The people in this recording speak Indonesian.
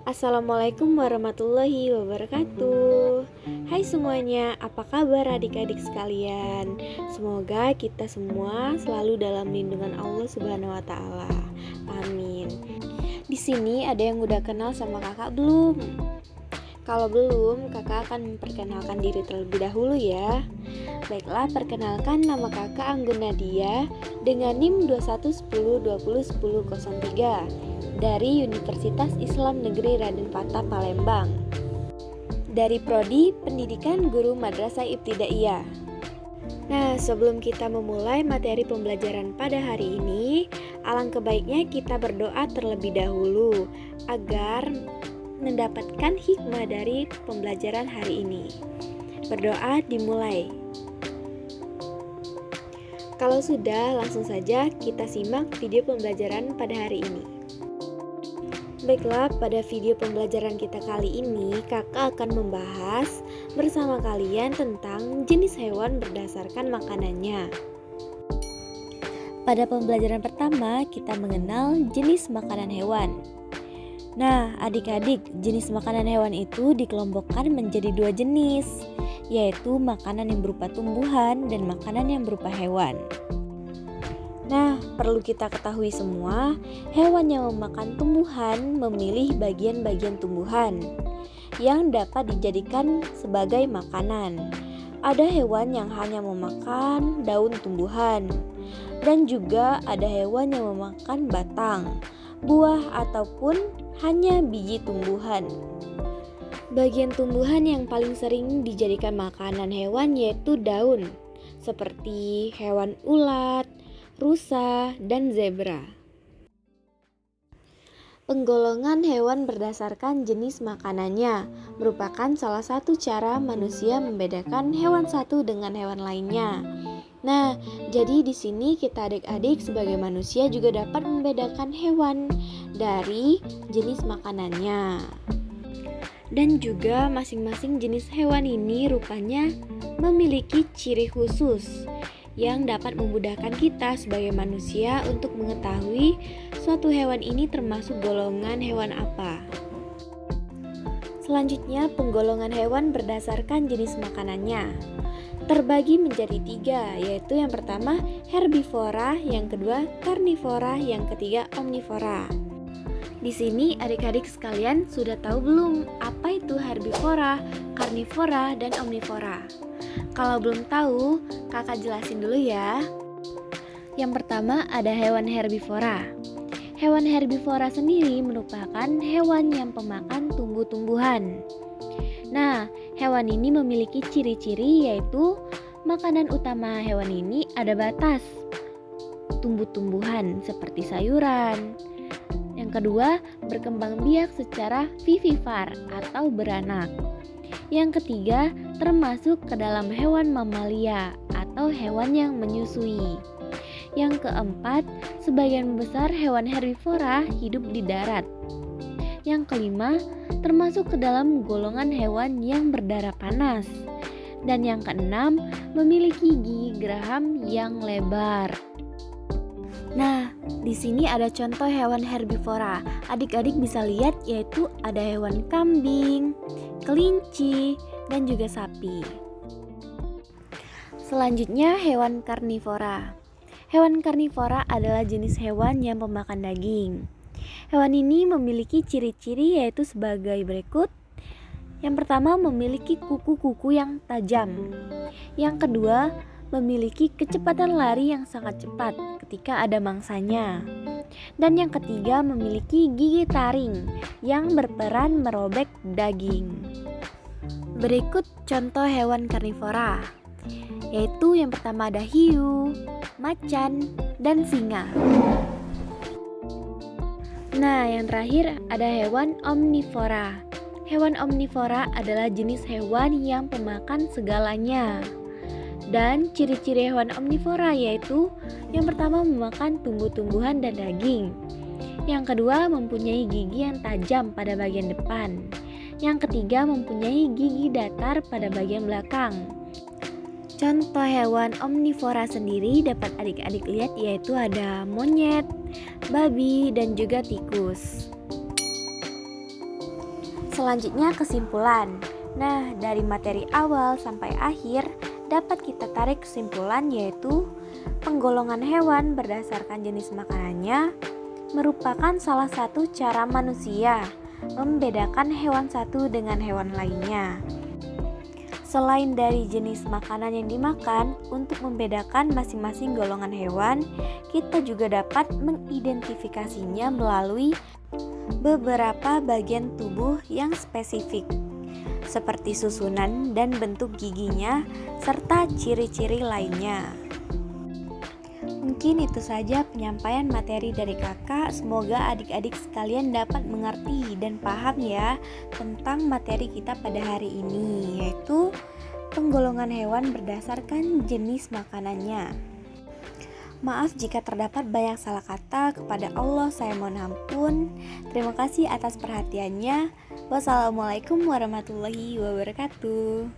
Assalamualaikum warahmatullahi wabarakatuh. Hai semuanya, apa kabar adik-adik sekalian? Semoga kita semua selalu dalam lindungan Allah Subhanahu wa taala. Amin. Di sini ada yang udah kenal sama kakak belum? Kalau belum, kakak akan memperkenalkan diri terlebih dahulu ya. Baiklah, perkenalkan nama kakak Anggun Nadia dengan NIM 2110201003 dari Universitas Islam Negeri Raden Fatah Palembang. Dari Prodi Pendidikan Guru Madrasah Ibtidaiyah. Nah, sebelum kita memulai materi pembelajaran pada hari ini, alangkah baiknya kita berdoa terlebih dahulu agar mendapatkan hikmah dari pembelajaran hari ini. Berdoa dimulai. Kalau sudah, langsung saja kita simak video pembelajaran pada hari ini. Baiklah, pada video pembelajaran kita kali ini, kakak akan membahas bersama kalian tentang jenis hewan berdasarkan makanannya. Pada pembelajaran pertama, kita mengenal jenis makanan hewan. Nah, adik-adik, jenis makanan hewan itu dikelompokkan menjadi dua jenis, yaitu makanan yang berupa tumbuhan dan makanan yang berupa hewan. Nah, perlu kita ketahui semua, hewan yang memakan tumbuhan memilih bagian-bagian tumbuhan yang dapat dijadikan sebagai makanan. Ada hewan yang hanya memakan daun tumbuhan, dan juga ada hewan yang memakan batang, buah, ataupun hanya biji tumbuhan. Bagian tumbuhan yang paling sering dijadikan makanan hewan yaitu daun, seperti hewan ulat, rusa, dan zebra. Penggolongan hewan berdasarkan jenis makanannya merupakan salah satu cara manusia membedakan hewan satu dengan hewan lainnya. Nah, jadi di sini kita adik-adik sebagai manusia juga dapat membedakan hewan dari jenis makanannya. Dan juga masing-masing jenis hewan ini rupanya memiliki ciri khusus yang dapat memudahkan kita sebagai manusia untuk mengetahui suatu hewan ini termasuk golongan hewan apa. Selanjutnya, penggolongan hewan berdasarkan jenis makanannya terbagi menjadi tiga, yaitu yang pertama herbivora, yang kedua karnivora, yang ketiga omnivora. Di sini adik-adik sekalian sudah tahu belum apa itu herbivora, karnivora, dan omnivora? Kalau belum tahu, kakak jelasin dulu ya. Yang pertama ada hewan herbivora. Hewan herbivora sendiri merupakan hewan yang pemakan tumbuh-tumbuhan. Nah, hewan ini memiliki ciri-ciri yaitu makanan utama hewan ini ada batas tumbuh-tumbuhan seperti sayuran. Yang kedua, berkembang biak secara vivipar atau beranak. Yang ketiga, termasuk ke dalam hewan mamalia atau hewan yang menyusui. Yang keempat, sebagian besar hewan herbivora hidup di darat. Yang kelima, termasuk ke dalam golongan hewan yang berdarah panas. Dan yang keenam, memiliki gigi geraham yang lebar. Nah, di sini ada contoh hewan herbivora. Adik-adik bisa lihat yaitu ada hewan kambing, kelinci, dan juga sapi. Selanjutnya hewan karnivora. Hewan karnivora adalah jenis hewan yang pemakan daging. Hewan ini memiliki ciri-ciri yaitu sebagai berikut. Yang pertama, memiliki kuku-kuku yang tajam. Yang kedua, memiliki kecepatan lari yang sangat cepat ketika ada mangsanya. Dan yang ketiga, memiliki gigi taring yang berperan merobek daging. Berikut contoh hewan karnivora, yaitu yang pertama ada hiu, macan, dan singa. Nah, yang terakhir ada hewan omnivora. Hewan omnivora adalah jenis hewan yang pemakan segalanya. Dan ciri-ciri hewan omnivora yaitu yang pertama memakan tumbuh-tumbuhan dan daging. Yang kedua, mempunyai gigi yang tajam pada bagian depan. Yang ketiga, mempunyai gigi datar pada bagian belakang. Contoh hewan omnivora sendiri dapat adik-adik lihat yaitu ada monyet, babi, dan juga tikus. Selanjutnya kesimpulan. Nah, dari materi awal sampai akhir dapat kita tarik kesimpulan, yaitu penggolongan hewan berdasarkan jenis makanannya merupakan salah satu cara manusia membedakan hewan satu dengan hewan lainnya. Selain dari jenis makanan yang dimakan, untuk membedakan masing-masing golongan hewan, kita juga dapat mengidentifikasinya melalui beberapa bagian tubuh yang spesifik, seperti susunan dan bentuk giginya, serta ciri-ciri lainnya. Mungkin itu saja penyampaian materi dari kakak. Semoga adik-adik sekalian dapat mengerti dan paham ya tentang materi kita pada hari ini, yaitu penggolongan hewan berdasarkan jenis makanannya. Maaf jika terdapat banyak salah kata, kepada Allah saya mohon ampun. Terima kasih atas perhatiannya. Wassalamualaikum warahmatullahi wabarakatuh.